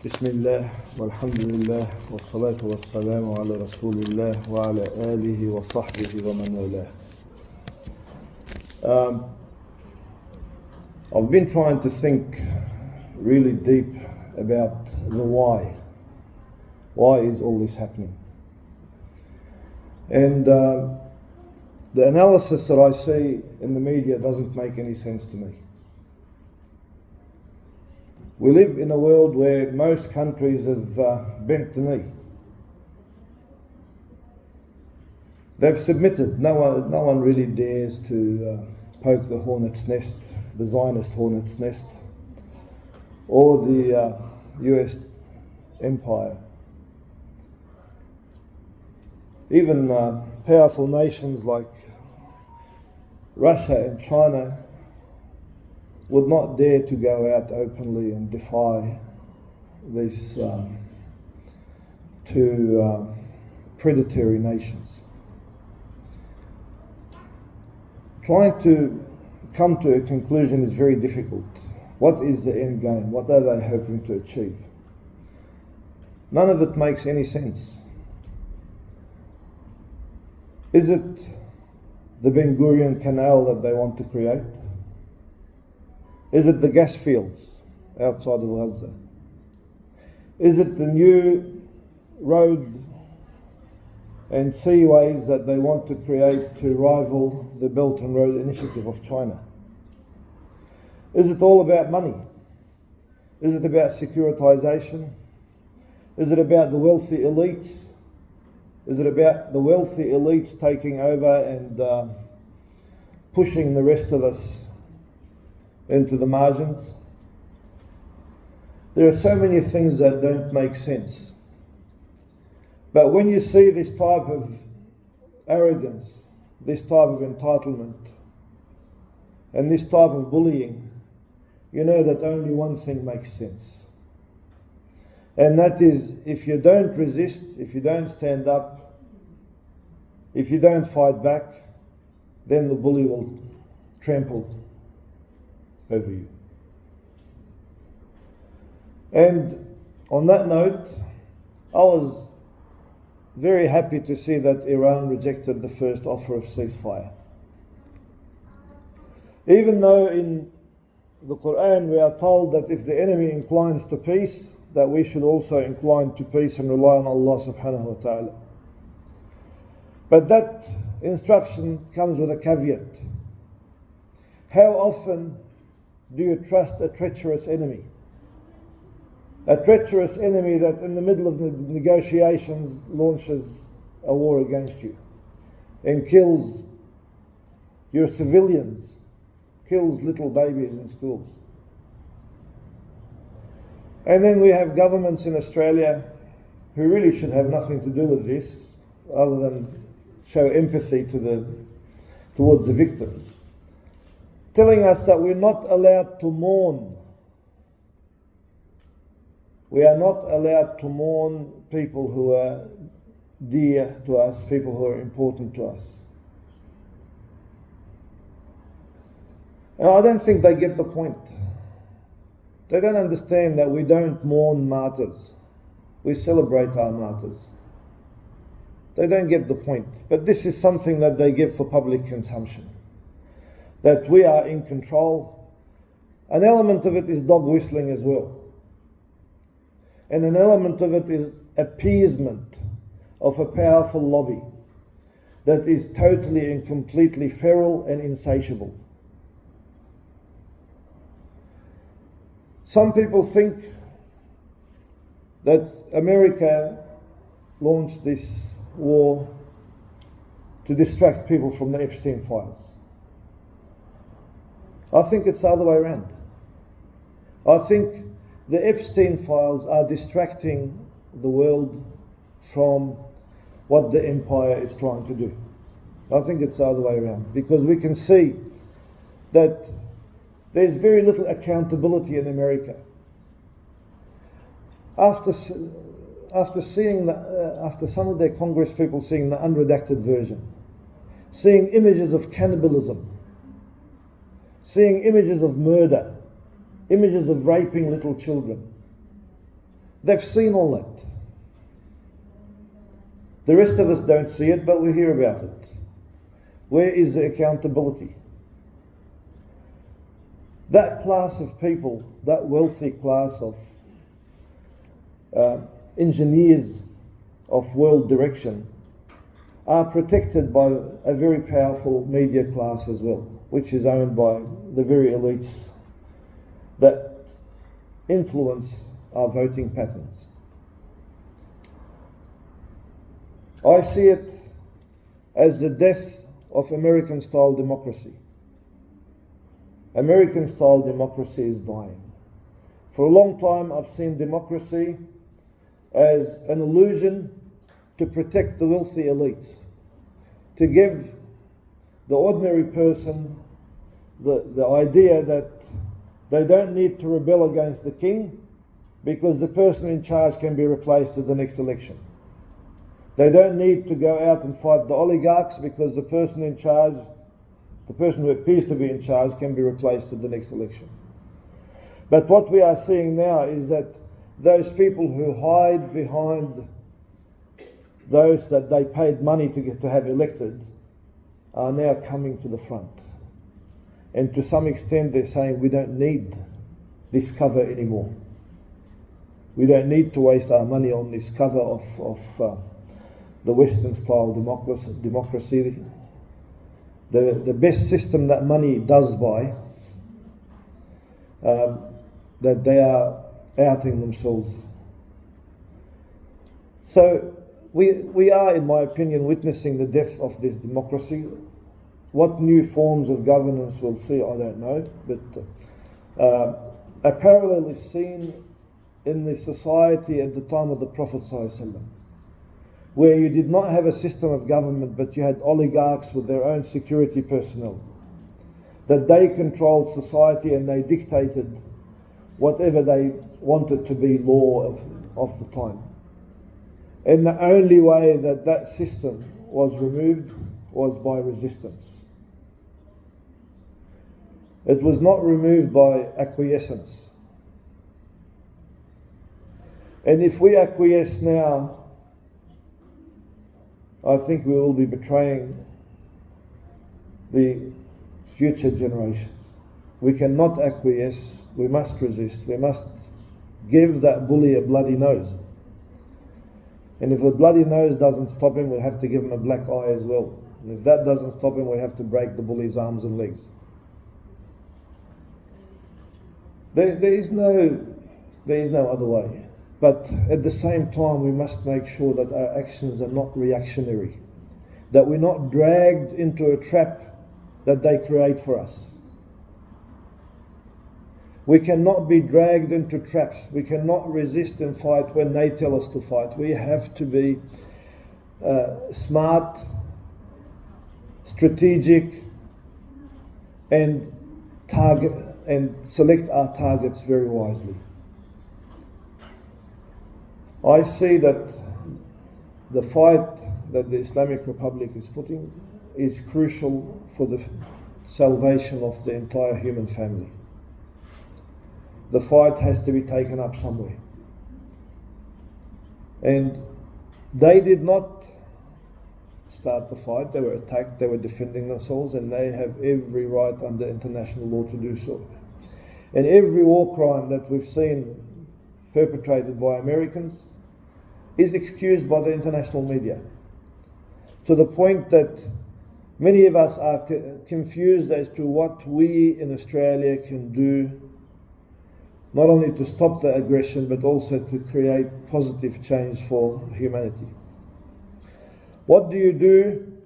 بسم الله والحمد لله والصلاة والسلام على رسول الله وعلى آله وصحبه ومن والاه. I've been trying to think really deep about the why. Why is all this happening? And the analysis that I see in the media doesn't make any sense to me. We live in a world where most countries have bent the knee. They've submitted. No one really dares to poke the hornet's nest, the Zionist hornet's nest, or the US empire. Even powerful nations like Russia and China would not dare to go out openly and defy these two predatory nations. Trying to come to a conclusion is very difficult. What is the end game? What are they hoping to achieve? None of it makes any sense. Is it the Ben Gurion Canal that they want to create? Is it the gas fields outside of Gaza? Is it the new road and seaways that they want to create to rival the Belt and Road Initiative of China? Is it all about money? Is it about securitization? Is it about the wealthy elites? Is it about the wealthy elites taking over and pushing the rest of us into the margins? There are so many things that don't make sense. But when you see this type of arrogance, this type of entitlement, and this type of bullying, you know that only one thing makes sense. And that is, if you don't resist, if you don't stand up, if you don't fight back, then the bully will trample over you. And on that note, I was very happy to see that Iran rejected the first offer of ceasefire. Even though in the Quran we are told that if the enemy inclines to peace, that we should also incline to peace and rely on Allah subhanahu wa ta'ala. But that instruction comes with a caveat. How often do you trust a treacherous enemy? A treacherous enemy that in the middle of the negotiations launches a war against you and kills your civilians, kills little babies in schools. And then we have governments in Australia who really should have nothing to do with this other than show empathy towards the victims, telling us that we're not allowed to mourn. We are not allowed to mourn people who are dear to us, people who are important to us. And I don't think they get the point. They don't understand that we don't mourn martyrs. We celebrate our martyrs. They don't get the point. But this is something that they give for public consumption. That we are in control. An element of it is dog whistling as well. And an element of it is appeasement of a powerful lobby that is totally and completely feral and insatiable. Some people think that America launched this war to distract people from the Epstein files. I think it's the other way around. I think the Epstein files are distracting the world from what the empire is trying to do. I think it's the other way around, because we can see that there's very little accountability in America. After some of their Congress people seeing the unredacted version, seeing images of cannibalism, seeing images of murder, images of raping little children, They've seen all that. The rest of us don't see it, but we hear about it. Where is the accountability? That class of people, that wealthy class of engineers of world direction, are protected by a very powerful media class as well, which is owned by the very elites that influence our voting patterns. I see it as the death of American-style democracy. American-style democracy is dying. For a long time, I've seen democracy as an illusion to protect the wealthy elites, to give the ordinary person the idea that they don't need to rebel against the king because the person in charge can be replaced at the next election. They don't need to go out and fight the oligarchs because the person in charge, the person who appears to be in charge, can be replaced at the next election. But what we are seeing now is that those people who hide behind those that they paid money to have elected are now coming to the front. And to some extent they're saying we don't need this cover anymore. We don't need to waste our money on this cover of the Western style democracy. The best system that money does buy, that they are outing themselves. So we are, in my opinion, witnessing the death of this democracy. What new forms of governance we'll see, I don't know, but a parallel is seen in the society at the time of the Prophet ﷺ, where you did not have a system of government, but you had oligarchs with their own security personnel, that they controlled society and they dictated whatever they wanted to be law of the time. And the only way that that system was removed was by resistance. It was not removed by acquiescence. And if we acquiesce now, I think we will be betraying the future generations. We cannot acquiesce, we must resist, we must give that bully a bloody nose. And if the bloody nose doesn't stop him, we'll have to give him a black eye as well. And if that doesn't stop him, we have to break the bully's arms and legs. There is no other way. But at the same time, we must make sure that our actions are not reactionary, that we're not dragged into a trap that they create for us. We cannot be dragged into traps. We cannot resist and fight when they tell us to fight. We have to be smart, strategic, and select our targets very wisely. I see that the fight that the Islamic Republic is putting is crucial for the salvation of the entire human family. The fight has to be taken up somewhere. And they did not start the fight. They were attacked, they were defending themselves, and they have every right under international law to do so. And every war crime that we've seen perpetrated by Americans is excused by the international media, to the point that many of us are confused as to what we in Australia can do, not only to stop the aggression, but also to create positive change for humanity. What do you do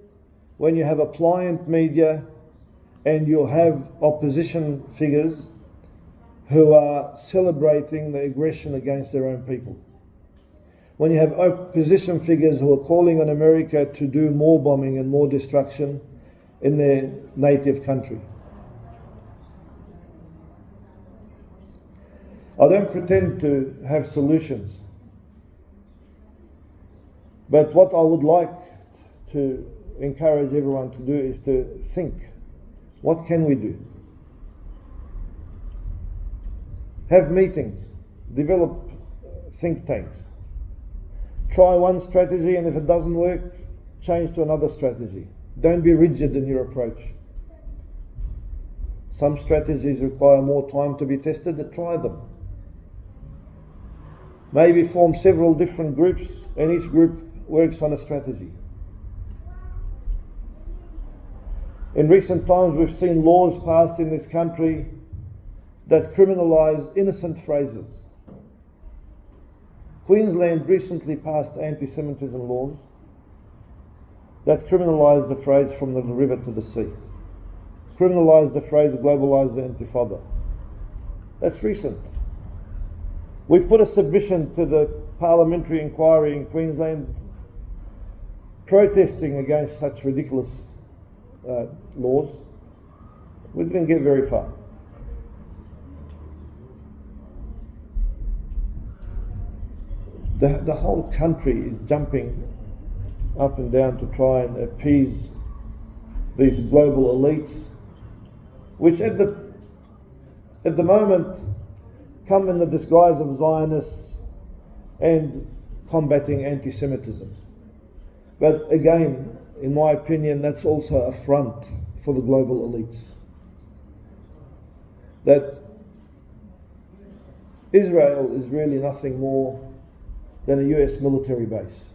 when you have a pliant media and you have opposition figures who are celebrating the aggression against their own people? When you have opposition figures who are calling on America to do more bombing and more destruction in their native country? I don't pretend to have solutions, but what I would like to encourage everyone to do is to think, what can we do? Have meetings, develop think tanks. Try one strategy, and if it doesn't work, change to another strategy. Don't be rigid in your approach. Some strategies require more time to be tested, but try them. Maybe form several different groups, and each group works on a strategy. In recent times, we've seen laws passed in this country that criminalise innocent phrases. Queensland recently passed anti-Semitism laws that criminalise the phrase from the river to the sea. Criminalise the phrase globaliser intifada. That's recent. We put a submission to the parliamentary inquiry in Queensland protesting against such ridiculous laws. We didn't get very far. The whole country is jumping up and down to try and appease these global elites, which at the moment come in the disguise of Zionists and combating anti-Semitism. But again, in my opinion, that's also a front for the global elites. That Israel is really nothing more than a US military base.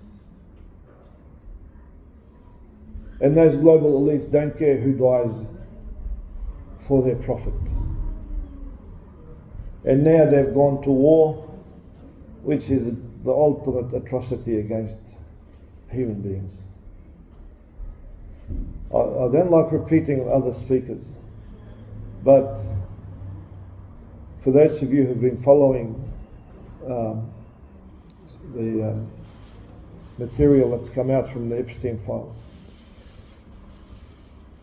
And those global elites don't care who dies for their profit. And now they've gone to war, which is the ultimate atrocity against human beings. I don't like repeating other speakers, but for those of you who've been following the material that's come out from the Epstein file,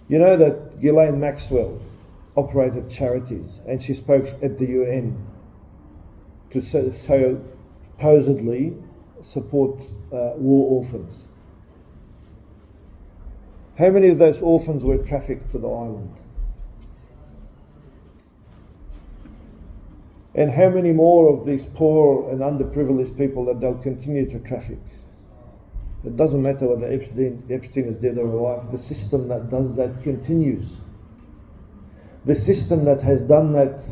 you know that Ghislaine Maxwell operated charities, and she spoke at the UN to supposedly support war orphans. How many of those orphans were trafficked to the island? And how many more of these poor and underprivileged people that they'll continue to traffic? It doesn't matter whether Epstein is dead or alive. The system that does that continues. The system that has done that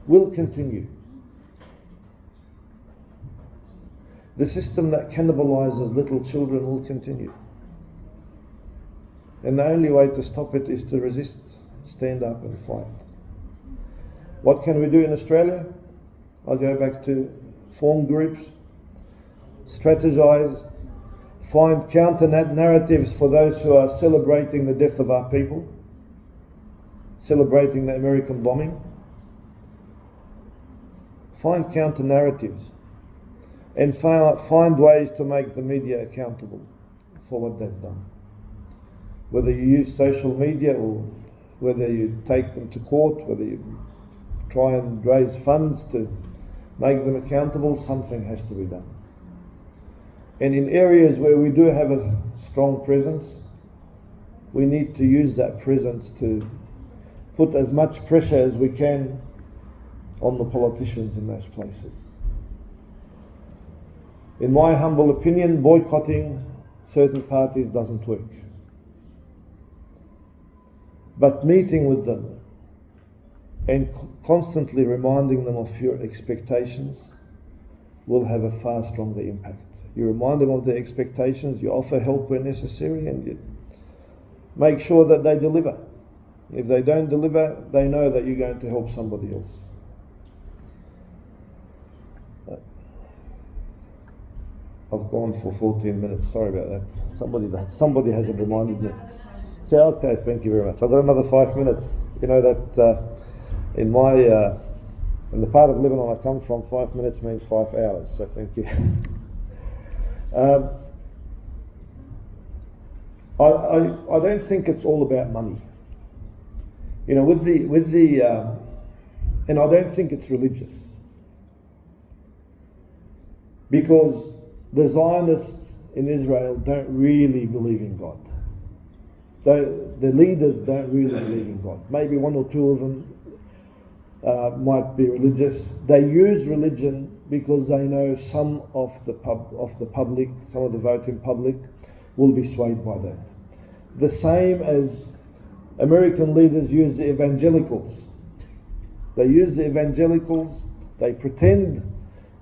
will continue. The system that cannibalizes little children will continue. And the only way to stop it is to resist, stand up and fight. What can we do in Australia? I'll go back to form groups, strategize, find counter narratives for those who are celebrating the death of our people, celebrating the American bombing. Find counter narratives and find ways to make the media accountable for what they've done. Whether you use social media or whether you take them to court, whether you try and raise funds to make them accountable, something has to be done. And in areas where we do have a strong presence, we need to use that presence to put as much pressure as we can on the politicians in those places. In my humble opinion, boycotting certain parties doesn't work. But meeting with them and constantly reminding them of your expectations will have a far stronger impact. You remind them of their expectations, you offer help where necessary, and you make sure that they deliver. If they don't deliver, they know that you're going to help somebody else. I've gone for 14 minutes, sorry about that. Somebody hasn't reminded me. Okay, thank you very much. I've got another 5 minutes. You know that in the part of Lebanon I come from, 5 minutes means 5 hours, so thank you. I don't think it's all about money. You know, and I don't think it's religious. Because the Zionists in Israel don't really believe in God. The leaders don't really believe in God. Maybe one or two of them might be religious. They use religion because they know some of the public, some of the voting public, will be swayed by that. The same as American leaders use the evangelicals. They use the evangelicals, they pretend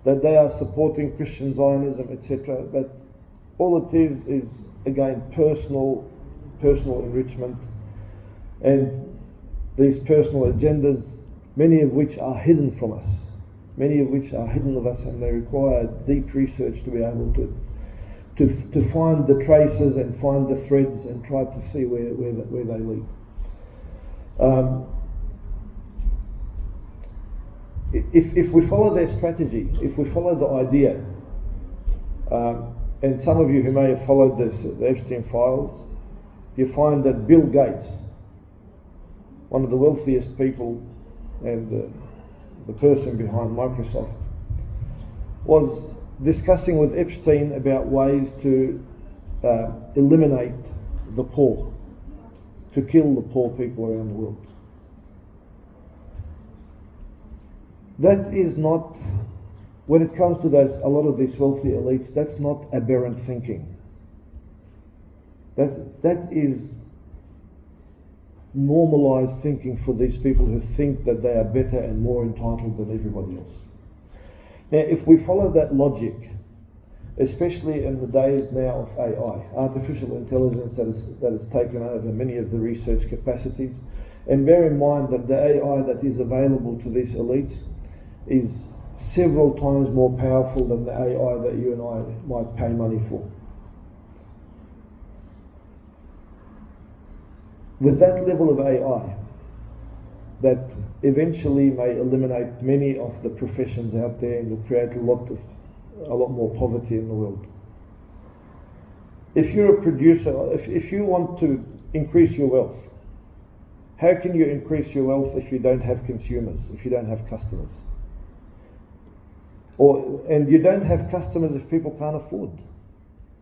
that they are supporting Christian Zionism, etc. But all it is again personal enrichment, and these personal agendas, many of which are hidden from us, and they require deep research to be able to find the traces and find the threads and try to see where they lead. If we follow their strategy, if we follow the idea, and some of you who may have followed the Epstein files, you find that Bill Gates, one of the wealthiest people and the person behind Microsoft, was discussing with Epstein about ways to eliminate the poor, to kill the poor people around the world. That is not, when it comes to a lot of these wealthy elites, that's not aberrant thinking. That is normalized thinking for these people who think that they are better and more entitled than everybody else. Now, if we follow that logic, especially in the days now of AI, artificial intelligence that has taken over many of the research capacities, and bear in mind that the AI that is available to these elites is several times more powerful than the AI that you and I might pay money for. With that level of AI, that eventually may eliminate many of the professions out there and will create a lot more poverty in the world. If you're a producer, if you want to increase your wealth, how can you increase your wealth if you don't have consumers, if you don't have customers? And you don't have customers if people can't afford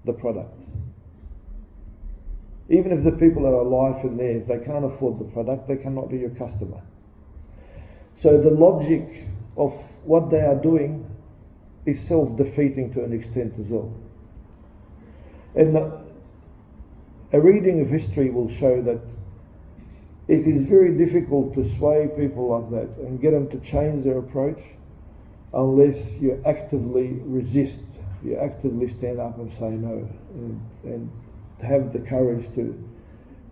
the product. Even if the people that are alive and there, if they can't afford the product, they cannot be your customer. So the logic of what they are doing is self-defeating to an extent as well. And a reading of history will show that it is very difficult to sway people like that and get them to change their approach unless you actively resist, you actively stand up and say no, and have the courage to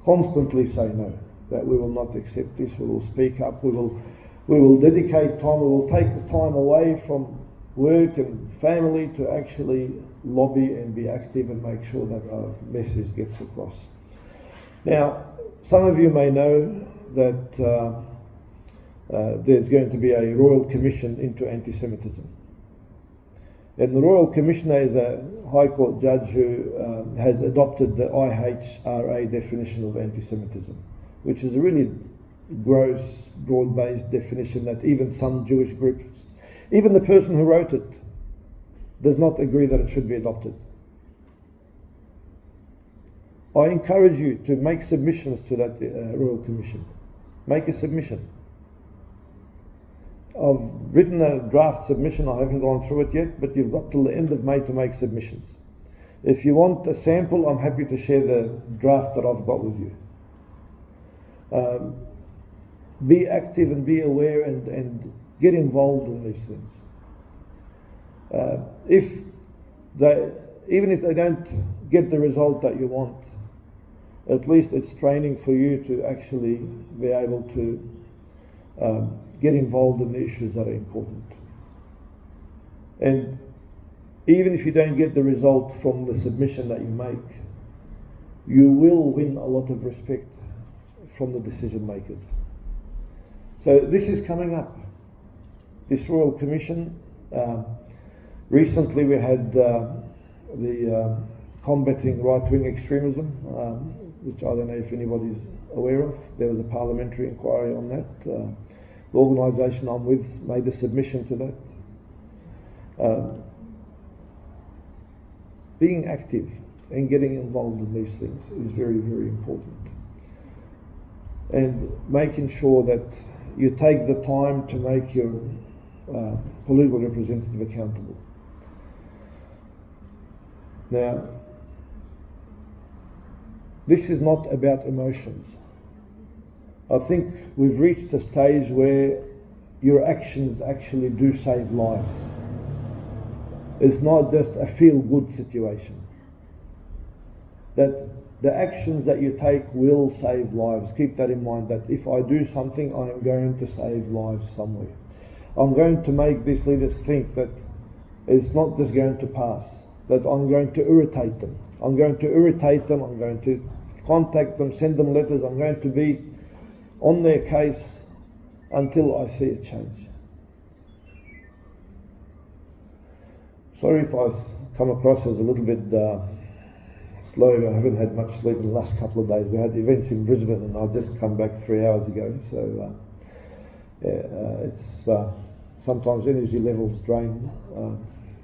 constantly say no, that we will not accept this, we will speak up, we will dedicate time, we will take the time away from work and family to actually lobby and be active and make sure that our message gets across. Now, some of you may know that there's going to be a Royal Commission into anti-Semitism. And the Royal Commissioner is a High Court judge who has adopted the IHRA definition of anti-Semitism, which is a really gross, broad-based definition that even some Jewish groups, even the person who wrote it, does not agree that it should be adopted. I encourage you to make submissions to that Royal Commission. Make a submission. I've written a draft submission, I haven't gone through it yet, but you've got till the end of May to make submissions. If you want a sample, I'm happy to share the draft that I've got with you. Be active and be aware and get involved in these things. Even if they don't get the result that you want, at least it's training for you to actually be able to get involved in the issues that are important. And even if you don't get the result from the submission that you make, you will win a lot of respect from the decision makers. So this is coming up, this Royal Commission. Recently we had the combating right-wing extremism, which I don't know if anybody's aware of. There was a parliamentary inquiry on that. The organisation I'm with made a submission to that. Being active and getting involved in these things is very, very important. And making sure that you take the time to make political representative accountable. Now, this is not about emotions. I think we've reached a stage where your actions actually do save lives. It's not just a feel-good situation. That the actions that you take will save lives. Keep that in mind, that if I do something, I am going to save lives somewhere. I'm going to make these leaders think that it's not just going to pass, that I'm going to irritate them. I'm going to contact them, send them letters. I'm going to be on their case until I see a change. Sorry if I come across as a little bit slow. I haven't had much sleep in the last couple of days. We had events in Brisbane and I've just come back 3 hours ago. So it's sometimes energy levels drain.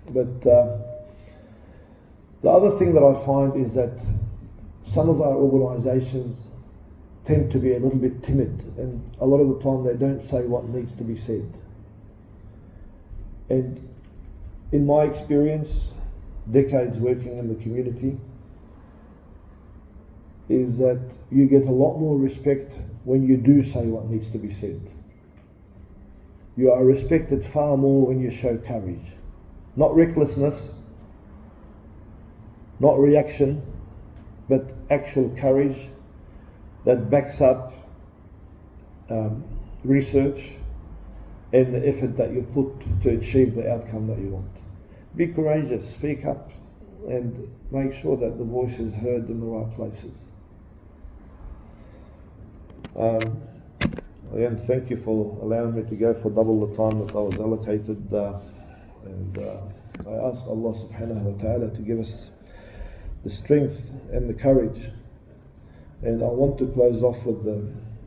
But the other thing that I find is that some of our organisations tend to be a little bit timid, and a lot of the time they don't say what needs to be said. And in my experience, decades working in the community, is that you get a lot more respect when you do say what needs to be said. You are respected far more when you show courage. Not recklessness, not reaction, but actual courage that backs up research and the effort that you put to achieve the outcome that you want. Be courageous, speak up, and make sure that the voice is heard in the right places. Again, thank you for allowing me to go for double the time that I was allocated, and I ask Allah subhanahu wa ta'ala to give us the strength and the courage. And I want to close off with the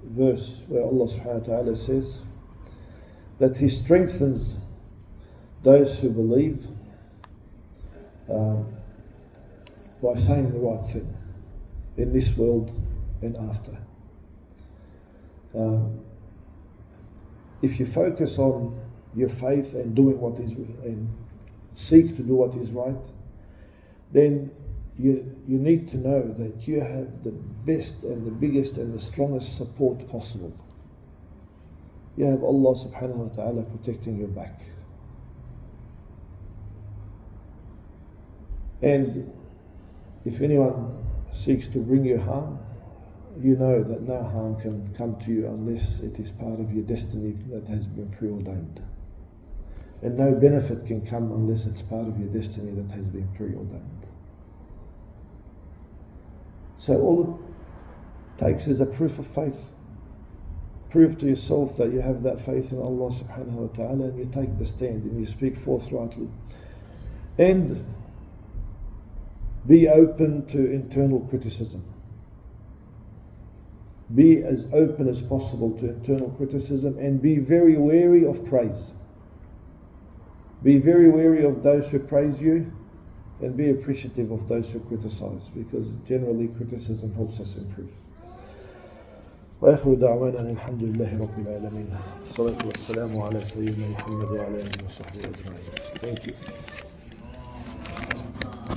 verse where Allah subhanahu wa ta'ala says that He strengthens those who believe by saying the right thing in this world and after. If you focus on your faith and doing what is and seek to do what is right, then you need to know that you have the best and the biggest and the strongest support possible. You have Allah subhanahu wa ta'ala protecting your back. And if anyone seeks to bring you harm, you know that no harm can come to you unless it is part of your destiny that has been preordained. And no benefit can come unless it's part of your destiny that has been preordained. So all it takes is a proof of faith. Prove to yourself that you have that faith in Allah subhanahu wa ta'ala, and you take the stand and you speak forthrightly. And be open to internal criticism. Be as open as possible to internal criticism, and be very wary of praise. Be very wary of those who praise you, and be appreciative of those who criticize, because generally criticism helps us improve. وآخر دعوانا الحمد لله رب العالمين. الصلاة والسلام على سيدنا محمد وعلى آله وصحبه أجمعين. Thank you.